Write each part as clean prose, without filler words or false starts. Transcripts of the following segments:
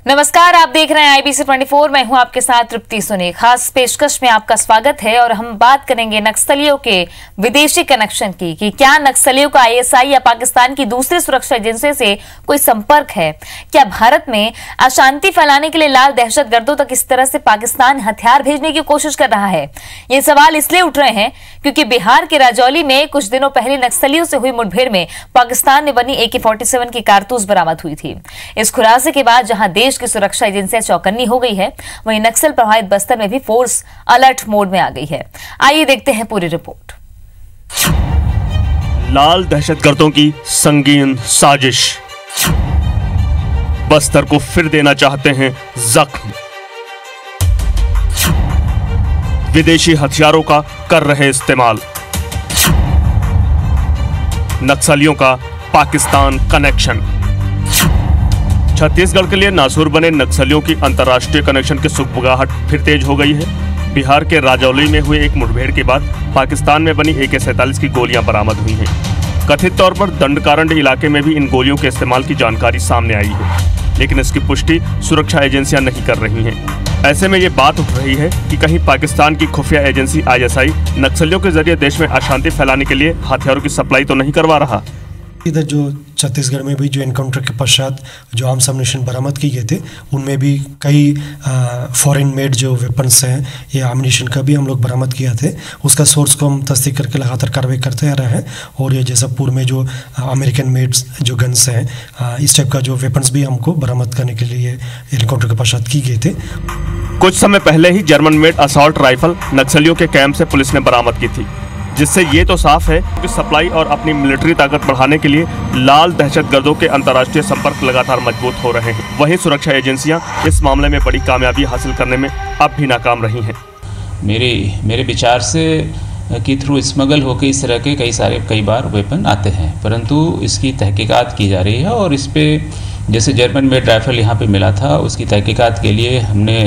नमस्कार, आप देख रहे हैं IBC 24। मैं हूं आपके साथ तृप्ति सोनी। खास पेशकश में आपका स्वागत है और हम बात करेंगे नक्सलियों के विदेशी कनेक्शन की कि क्या नक्सलियों का ISI या पाकिस्तान की दूसरी सुरक्षा एजेंसी से कोई संपर्क है। क्या भारत में अशांति फैलाने के लिए लाल दहशतगर्दों तक इस तरह से पाकिस्तान हथियार भेजने की कोशिश कर रहा है। ये सवाल इसलिए उठ रहे हैं क्योंकि बिहार के राजौली में कुछ दिनों पहले नक्सलियों से हुई मुठभेड़ में पाकिस्तान ने बनी AK-47 की कारतूस बरामद हुई थी। इस खुलासे के बाद जहां देश की सुरक्षा एजेंसियां चौकन्नी हो गई है, वहीं नक्सल प्रभावित बस्तर में भी फोर्स अलर्ट मोड में आ गई है। आइए देखते हैं पूरी रिपोर्ट। लाल दहशतगर्दों की संगीन साजिश, बस्तर को फिर देना चाहते हैं जख्म। विदेशी हथियारों का कर रहे इस्तेमाल, नक्सलियों का पाकिस्तान कनेक्शन। छत्तीसगढ़ के लिए नासूर बने नक्सलियों की अंतर्राष्ट्रीय कनेक्शन की सुगबुगाहट फिर तेज हो गई है। बिहार के राजौली में हुए एक मुठभेड़ के बाद पाकिस्तान में बनी AK-47 की गोलियां बरामद हुई हैं। कथित तौर पर दंडकारंड इलाके में भी इन गोलियों के इस्तेमाल की जानकारी सामने आई है, लेकिन इसकी पुष्टि सुरक्षा एजेंसियां नहीं कर रही हैं। ऐसे में ये बात उठ रही है कि कहीं पाकिस्तान की खुफिया एजेंसी ISI नक्सलियों के जरिए देश में अशांति फैलाने के लिए हथियारों की सप्लाई तो नहीं करवा रहा। इधर जो छत्तीसगढ़ में भी जो एनकाउंटर के पश्चात जो आर्म्स एम्युनिशन बरामद किए गए थे, उनमें भी कई फॉरेन मेड जो वेपन्स हैं या एम्युनिशन का भी हम लोग बरामद किया थे। उसका सोर्स को हम तस्दीक करके लगातार कार्रवाई करते आ रहे हैं और ये जैसलपुर में जो अमेरिकन मेड्स जो गन्स हैं, इस टाइप का जो वेपन्स भी हमको बरामद करने के लिए एनकाउंटर के पश्चात किए गए थे। कुछ समय पहले ही जर्मन मेड असॉल्ट राइफल नक्सलियों के कैंप से पुलिस ने बरामद की थी, जिससे ये तो साफ है कि सप्लाई और अपनी मिलिट्री ताकत बढ़ाने के लिए लाल दहशतगर्दों के अंतर्राष्ट्रीय संपर्क लगातार मजबूत हो रहे हैं। वहीं सुरक्षा एजेंसियां इस मामले में बड़ी कामयाबी हासिल करने में अब भी नाकाम रही हैं। मेरे विचार से कि थ्रू स्मगल होकर इस तरह के कई बार वेपन आते हैं, परंतु इसकी तहकीकात की जा रही है और इस पे जैसे जर्मन मेड राइफल यहाँ पे मिला था, उसकी तहकीकात के लिए हमने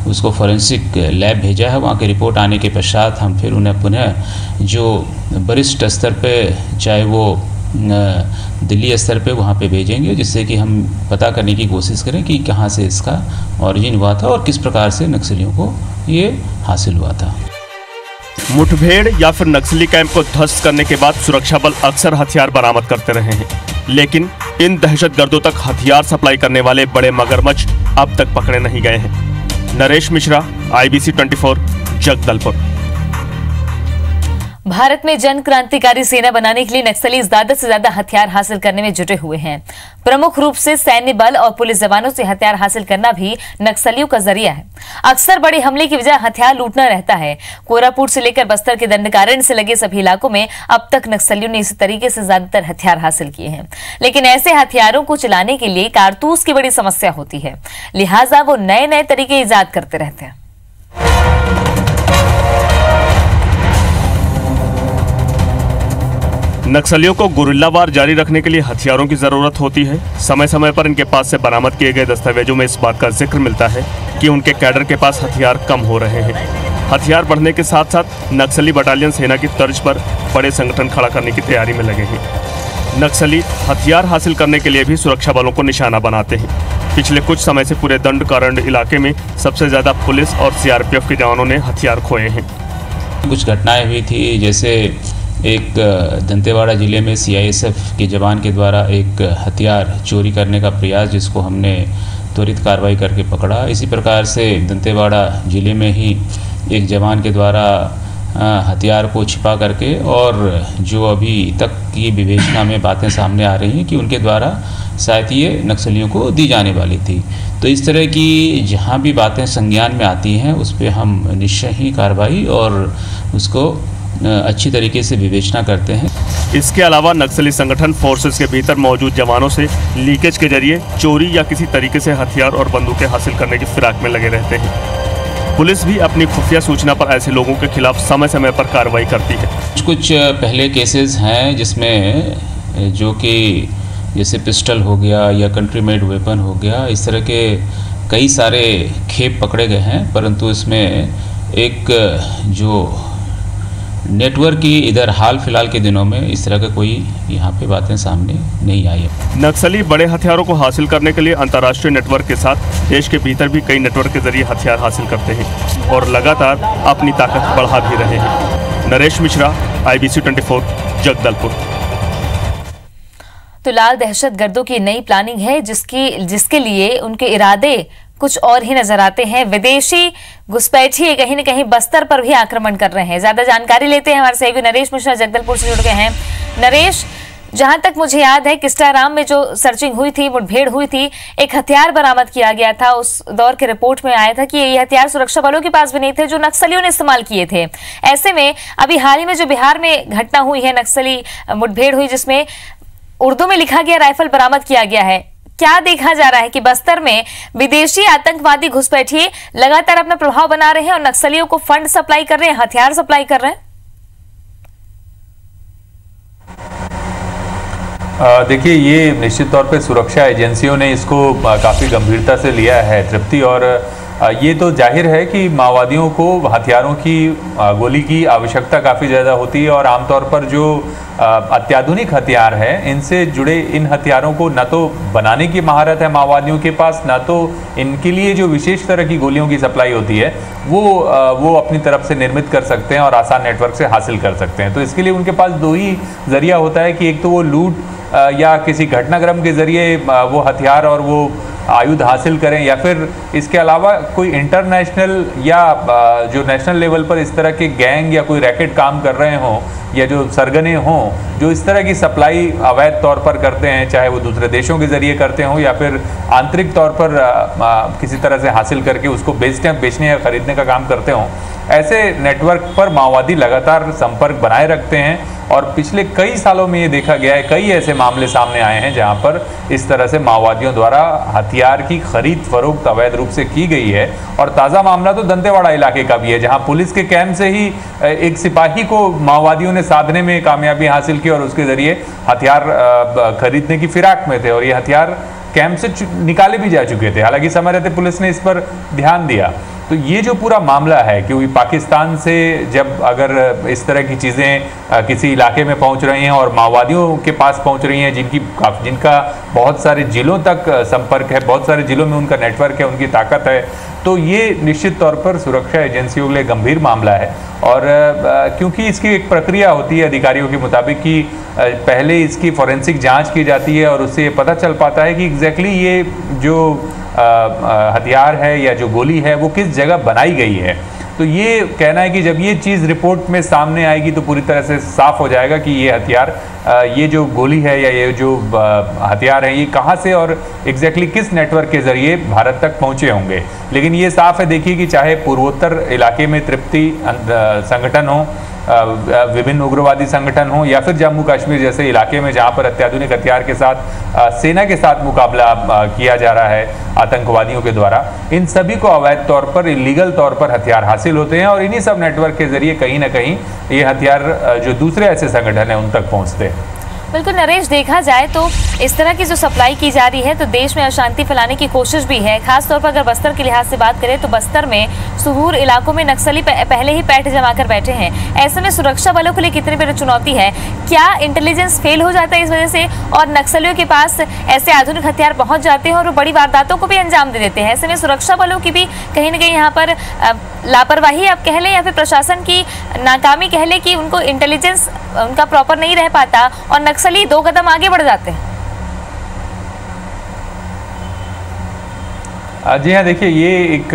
उसको फॉरेंसिक लैब भेजा है। वहाँ की रिपोर्ट आने के पश्चात हम फिर उन्हें पुनः जो वरिष्ठ स्तर पे, चाहे वो दिल्ली स्तर पे, वहाँ पे भेजेंगे, जिससे कि हम पता करने की कोशिश करें कि कहाँ से इसका ऑरिजिन हुआ था और किस प्रकार से नक्सलियों को ये हासिल हुआ था। मुठभेड़ या फिर नक्सली कैंप को ध्वस्त करने के बाद सुरक्षा बल अक्सर हथियार बरामद करते रहे हैं, लेकिन इन दहशतगर्दों तक हथियार सप्लाई करने वाले बड़े मगरमच्छ अब तक पकड़े नहीं गए हैं। नरेश मिश्रा, IBC 24, जगदलपुर। भारत में जन क्रांतिकारी सेना बनाने के लिए नक्सली ज्यादा से ज्यादा हथियार हासिल करने में जुटे हुए हैं। प्रमुख रूप से सैन्य बल और पुलिस जवानों से हथियार हासिल करना भी नक्सलियों का जरिया है। अक्सर बड़े हमले की वजह हथियार लूटना रहता है। कोरापुट से लेकर बस्तर के दंडकारण्य से लगे सभी इलाकों में अब तक नक्सलियों ने इसी तरीके से ज्यादातर हथियार हासिल किए हैं, लेकिन ऐसे हथियारों को चलाने के लिए कारतूस की बड़ी समस्या होती है, लिहाजा वो नए नए तरीके ईजाद करते रहते हैं। नक्सलियों को गुरिल्लावार जारी रखने के लिए हथियारों की जरूरत होती है। समय समय पर इनके पास से बरामद किए गए दस्तावेजों में इस बात का जिक्र मिलता है कि उनके कैडर के पास हथियार कम हो रहे हैं। हथियार बढ़ने के साथ साथ नक्सली बटालियन सेना की तर्ज पर बड़े संगठन खड़ा करने की तैयारी में लगे हैं। नक्सली हथियार हासिल करने के लिए भी सुरक्षा बलों को निशाना बनाते हैं। पिछले कुछ समय से पूरे दंडकारंड इलाके में सबसे ज्यादा पुलिस और CRPF के जवानों ने हथियार खोए हैं। कुछ घटनाएं हुई थी, जैसे एक दंतेवाड़ा जिले में CISF के जवान के द्वारा एक हथियार चोरी करने का प्रयास, जिसको हमने त्वरित कार्रवाई करके पकड़ा। इसी प्रकार से दंतेवाड़ा जिले में ही एक जवान के द्वारा हथियार को छिपा करके, और जो अभी तक की विवेचना में बातें सामने आ रही हैं कि उनके द्वारा शायद ये नक्सलियों को दी जाने वाली थी। तो इस तरह की जहाँ भी बातें संज्ञान में आती हैं, उस पर हम निश्चय ही कार्रवाई और उसको अच्छी तरीके से विवेचना करते हैं। इसके अलावा नक्सली संगठन फोर्सेस के भीतर मौजूद जवानों से लीकेज के जरिए चोरी या किसी तरीके से हथियार और बंदूकें हासिल करने की फिराक में लगे रहते हैं। पुलिस भी अपनी खुफिया सूचना पर ऐसे लोगों के खिलाफ समय समय पर कार्रवाई करती है। कुछ पहले केसेस हैं जिसमें जो कि जैसे पिस्टल हो गया या कंट्री मेड वेपन हो गया, इस तरह के कई सारे खेप पकड़े गए हैं, परंतु इसमें एक जो नेटवर्क की इधर हाल फिलहाल के दिनों में इस तरह का कोई यहाँ पे बातें सामने नहीं आई है। नक्सली बड़े हथियारों को हासिल करने के लिए अंतर्राष्ट्रीय नेटवर्क के साथ देश के भीतर भी कई नेटवर्क के जरिए हथियार हासिल करते हैं और लगातार अपनी ताकत बढ़ा भी रहे हैं। नरेश मिश्रा, IBC 24, जगदलपुर। तो लाल दहशतगर्दों की नई प्लानिंग है जिसके लिए उनके इरादे कुछ और ही नजर आते हैं। विदेशी घुसपैठिए कहीं न कहीं बस्तर पर भी आक्रमण कर रहे हैं। ज्यादा जानकारी लेते हैं, हमारे सहयोगी नरेश मिश्रा जगदलपुर से जुड़ गए हैं। नरेश, जहां तक मुझे याद है किस्टाराम में जो सर्चिंग हुई थी, मुठभेड़ हुई थी, एक हथियार बरामद किया गया था। उस दौर के रिपोर्ट में आया था कि ये हथियार सुरक्षा बलों के पास भी नहीं थे, जो नक्सलियों ने इस्तेमाल किए थे। ऐसे में अभी हाल ही में जो बिहार में घटना हुई है, नक्सली मुठभेड़ हुई जिसमें उर्दू में लिखा गया राइफल बरामद किया गया है, क्या देखा जा रहा है कि बस्तर में विदेशी आतंकवादी घुसपैठिए लगातार अपना प्रभाव बना रहे हैं और नक्सलियों को फंड सप्लाई कर रहे हैं, हथियार सप्लाई कर रहे हैं? देखिए, ये निश्चित तौर पे सुरक्षा एजेंसियों ने इसको काफ़ी गंभीरता से लिया है तृप्ति, और ये तो जाहिर है कि माओवादियों को हथियारों की गोली की आवश्यकता काफ़ी ज़्यादा होती है और आमतौर पर जो अत्याधुनिक हथियार है, इनसे जुड़े इन हथियारों को न तो बनाने की महारत है माओवादियों के पास, न तो इनके लिए जो विशेष तरह की गोलियों की सप्लाई होती है वो अपनी तरफ से निर्मित कर सकते हैं और आसान नेटवर्क से हासिल कर सकते हैं। तो इसके लिए उनके पास दो ही जरिया होता है कि एक तो वो लूट या किसी घटनाक्रम के जरिए वो हथियार और वो आयुध हासिल करें, या फिर इसके अलावा कोई इंटरनेशनल या जो नेशनल लेवल पर इस तरह के गैंग या कोई रैकेट काम कर रहे हों या जो सरगने हों जो इस तरह की सप्लाई अवैध तौर पर करते हैं, चाहे वो दूसरे देशों के जरिए करते हों या फिर आंतरिक तौर पर किसी तरह से हासिल करके उसको बेचने या खरीदने का काम करते हों, ऐसे नेटवर्क पर माओवादी लगातार संपर्क बनाए रखते हैं। और पिछले कई सालों में ये देखा गया है, कई ऐसे मामले सामने आए हैं जहां पर इस तरह से माओवादियों द्वारा हथियार की खरीद फरोख्त अवैध रूप से की गई है। और ताज़ा मामला तो दंतेवाड़ा इलाके का भी है, जहां पुलिस के कैंप से ही एक सिपाही को माओवादियों ने साधने में कामयाबी हासिल की और उसके जरिए हथियार खरीदने की फिराक में थे और ये हथियार कैंप से निकाले भी जा चुके थे। हालांकि समय रहते पुलिस ने इस पर ध्यान दिया। तो ये जो पूरा मामला है, क्योंकि पाकिस्तान से जब अगर इस तरह की चीज़ें किसी इलाके में पहुंच रही हैं और माओवादियों के पास पहुंच रही हैं जिनका बहुत सारे जिलों तक संपर्क है, बहुत सारे जिलों में उनका नेटवर्क है, उनकी ताकत है, तो ये निश्चित तौर पर सुरक्षा एजेंसियों के लिए गंभीर मामला है। और क्योंकि इसकी एक प्रक्रिया होती है अधिकारियों के मुताबिक कि पहले इसकी फॉरेंसिक जांच की जाती है और उससे ये पता चल पाता है कि एग्जैक्टली ये जो हथियार है या जो गोली है वो किस जगह बनाई गई है। तो ये कहना है कि जब ये चीज़ रिपोर्ट में सामने आएगी तो पूरी तरह से साफ हो जाएगा कि ये हथियार, ये जो गोली है या ये जो हथियार है, ये कहाँ से और एग्जैक्टली किस नेटवर्क के जरिए भारत तक पहुँचे होंगे। लेकिन ये साफ है, देखिए कि चाहे पूर्वोत्तर इलाके में तृप्ति संगठन हो, विभिन्न उग्रवादी संगठन हो, या फिर जम्मू कश्मीर जैसे इलाके में जहां पर अत्याधुनिक हथियार के साथ सेना के साथ मुकाबला किया जा रहा है आतंकवादियों के द्वारा, इन सभी को अवैध तौर पर, इलीगल तौर पर हथियार हासिल होते हैं और इन्हीं सब नेटवर्क के जरिए कहीं ना कहीं ये हथियार जो दूसरे ऐसे संगठन हैं उन तक पहुंचते हैं। बिल्कुल नरेश, देखा जाए तो इस तरह की जो सप्लाई की जा रही है तो देश में अशांति फैलाने की कोशिश भी है। खासतौर पर अगर बस्तर के लिहाज से बात करें तो बस्तर में सुदूर इलाकों में नक्सली पहले ही पैठ जमा कर बैठे हैं। ऐसे में सुरक्षा बलों के लिए कितनी बड़ी चुनौती है? क्या इंटेलिजेंस फेल हो जाता है इस वजह से और नक्सलियों के पास ऐसे आधुनिक हथियार पहुंच जाते हैं और वो बड़ी वारदातों को भी अंजाम दे देते हैं? ऐसे में सुरक्षा बलों की भी कहीं ना कहीं यहाँ पर लापरवाही आप कह लें या फिर प्रशासन की नाकामी कह लें कि उनको इंटेलिजेंस उनका प्रॉपर नहीं रह पाता और नक्सली दो कदम आगे बढ़ जाते हैं। जी हाँ, देखिए, ये एक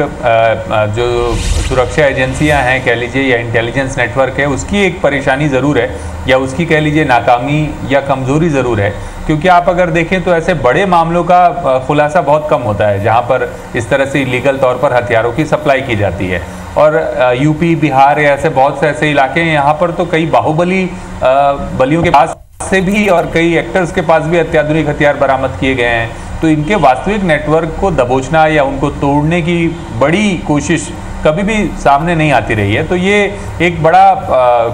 जो सुरक्षा एजेंसियां हैं कह लीजिए या इंटेलिजेंस नेटवर्क है, उसकी एक परेशानी ज़रूर है या उसकी कह लीजिए नाकामी या कमज़ोरी ज़रूर है। क्योंकि आप अगर देखें तो ऐसे बड़े मामलों का खुलासा बहुत कम होता है जहाँ पर इस तरह से इलीगल तौर पर हथियारों की सप्लाई की जाती है। और यूपी, बिहार या ऐसे बहुत से ऐसे इलाके हैं, यहाँ पर तो कई बाहुबली बलियों के पास से भी और कई एक्टर्स के पास भी अत्याधुनिक हथियार बरामद किए गए हैं। तो इनके वास्तविक नेटवर्क को दबोचना या उनको तोड़ने की बड़ी कोशिश कभी भी सामने नहीं आती रही है। तो ये एक बड़ा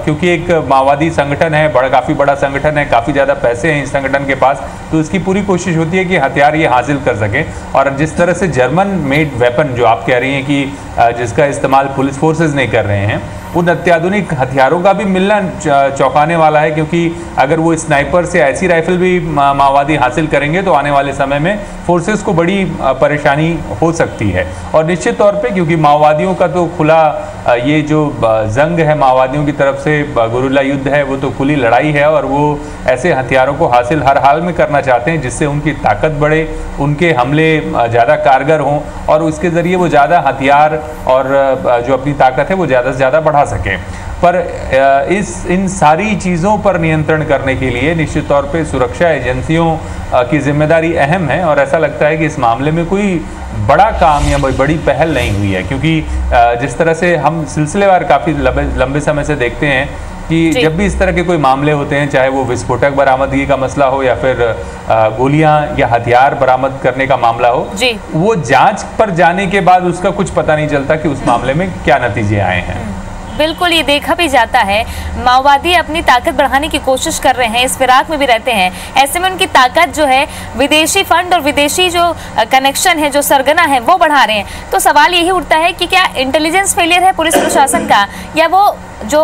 क्योंकि एक माओवादी संगठन है, काफ़ी बड़ा संगठन है, काफ़ी ज़्यादा पैसे हैं इस संगठन के पास, तो इसकी पूरी कोशिश होती है कि हथियार ये हासिल कर सकें। और जिस तरह से जर्मन मेड वेपन जो आप कह रही हैं कि जिसका इस्तेमाल पुलिस फोर्सेज नहीं कर रहे हैं, उन अत्याधुनिक हथियारों का भी मिलना चौंकाने वाला है, क्योंकि अगर वो स्नाइपर से ऐसी राइफल भी माओवादी हासिल करेंगे तो आने वाले समय में फोर्सेस को बड़ी परेशानी हो सकती है। और निश्चित तौर पे क्योंकि माओवादियों का तो खुला ये जो जंग है, माओवादियों की तरफ से गुरिल्ला युद्ध है, वो तो खुली लड़ाई है और वो ऐसे हथियारों को हासिल हर हाल में करना चाहते हैं जिससे उनकी ताकत बढ़े, उनके हमले ज़्यादा कारगर हों और उसके ज़रिए वो ज़्यादा हथियार और जो अपनी ताकत है वो ज़्यादा से ज़्यादा बढ़ा सकें। पर इन सारी चीज़ों पर नियंत्रण करने के लिए निश्चित तौर पे सुरक्षा एजेंसियों की जिम्मेदारी अहम है और ऐसा लगता है कि इस मामले में कोई बड़ा काम या बड़ी पहल नहीं हुई है, क्योंकि जिस तरह से हम सिलसिलेवार काफ़ी लंबे समय से देखते हैं कि जब भी इस तरह के कोई मामले होते हैं, चाहे वो विस्फोटक बरामदगी का मसला हो या फिर गोलियां या हथियार बरामद करने का मामला हो, वो जांच पर जाने के बाद उसका कुछ पता नहीं चलता कि उस मामले में क्या नतीजे आए हैं। बिल्कुल, ये देखा भी जाता है माओवादी अपनी ताकत बढ़ाने की कोशिश कर रहे हैं, इस फिराक में भी रहते हैं। ऐसे में उनकी ताकत जो है विदेशी फंड और विदेशी जो कनेक्शन है, जो सरगना है, वो बढ़ा रहे हैं। तो सवाल यही उठता है कि क्या इंटेलिजेंस फेलियर है पुलिस प्रशासन का, या वो जो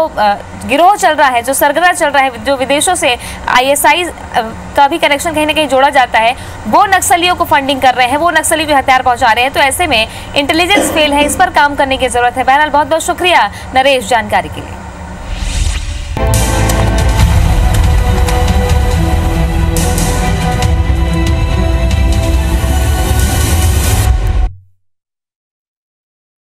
गिरोह चल रहा है, जो सरगना चल रहा है, जो विदेशों से ISI का भी कनेक्शन कहीं ना कहीं जोड़ा जाता है, वो नक्सलियों को फंडिंग कर रहे हैं, वो नक्सली को हथियार पहुंचा रहे हैं। तो ऐसे में इंटेलिजेंस फेल है, इस पर काम करने की जरूरत है। बहरहाल बहुत बहुत शुक्रिया नरेश जानकारी के लिए।